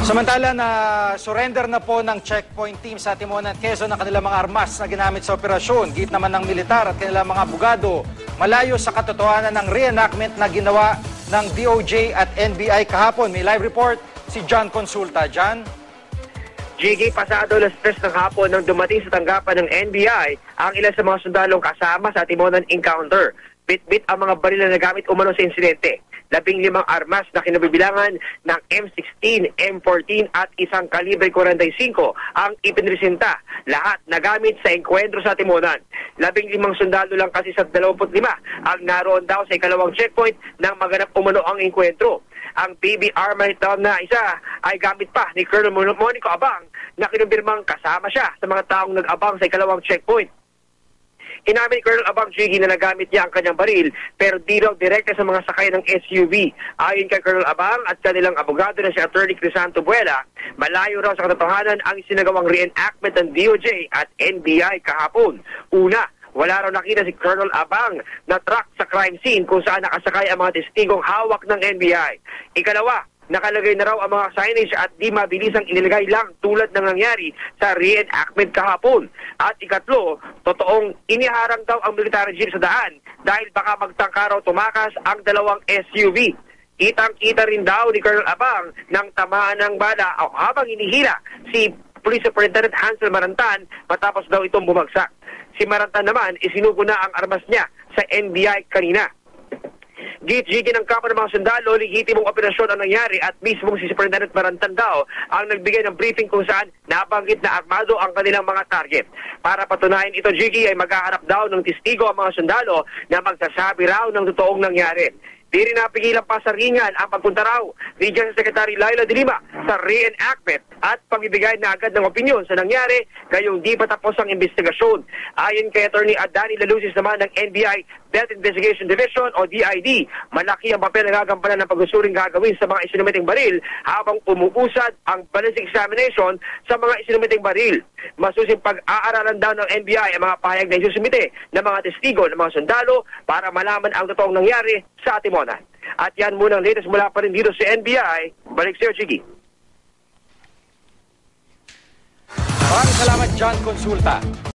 Samantala na surrender na po ng checkpoint team sa Timonan, Quezon ang kanilang mga armas na ginamit sa operasyon. Git naman ng militar at kanilang mga abogado, malayo sa katotohanan ng reenactment na ginawa ng DOJ at NBI kahapon. May live report si John Consulta. John? Jiggy, pasado alas 3 ng hapon nang dumating sa tanggapan ng NBI ang ilan sa mga sundalong kasama sa Timonan encounter. Bit-bit ang mga baril na nagamit umano sa insidente. 15 armas na kinabibilangan ng M16, M14 at isang kalibre 45 ang ipinresenta. Lahat nagamit sa engkwentro sa Timonan. 15 sundalo lang kasi sa 25 ang naroon daw sa ikalawang checkpoint nang maganap umano ang engkwentro. Ang PBR daw na isa ay gamit pa ni Colonel Monico Abang na kinumbirmang kasama siya sa mga taong nag-abang sa ikalawang checkpoint. Inamin ni Colonel Abang Jiggy na nagamit niya ang kanyang baril pero di raw direkta sa mga sakay ng SUV. Ayon kay Colonel Abang at kanilang abogado na si Attorney Crisanto Buela, malayo raw sa katotohanan ang isinagawang reenactment ng DOJ at NBI kahapon. Una, wala raw nakita si Colonel Abang na truck sa crime scene kung saan nakasakay ang mga testigong hawak ng NBI. Ikalawa, nakalagay na raw ang mga signage at di mabilisang inilagay lang tulad ng nangyari sa reenactment kahapon. At ikatlo, totoong iniharang daw ang military jeep sa daan dahil baka magtangka raw tumakas ang dalawang SUV. Kitang-kita rin daw ni Colonel Abang nang tamaan ng bala habang hinihila si Police Superintendent Hansel Marantan matapos daw itong bumagsak. Si Marantan naman isinuko na ang armas niya sa NBI kanina. Git-gigi ng kampo ng mga sundalo, legitimong operasyon ang nangyari at mismong si Superintendent Marantan daw ang nagbigay ng briefing kung saan nabanggit na armado ang kanilang mga target. Para patunayan ito, Gigi, ay maghaharap daw ng testigo ang mga sundalo na magsasabi raw ng totoong nangyari. Di rin napigilan pa sa ringan ang pagpunta raw ni General Secretary Laila de Lima sa reenactment at pagbibigay na agad ng opinyon sa nangyari gayong di pa tapos ang investigasyon. Ayon kay Attorney Adani Lalusis naman ng NBI Death Investigation Division o DID, malaki ang papel na gagampanan ng pag-usuring gagawin sa mga isinumiting baril habang umuusad ang ballistic examination sa mga isinumiting baril. Masusing pag-aaralan daw ng NBI ang mga pahayag na isusumite ng mga testigo ng mga sundalo para malaman ang totoong nangyari sa Timonan. At yan muna ang latest mula pa rin dito sa NBI. Balik sa'yo, Chigi. Maraming salamat, John Consulta.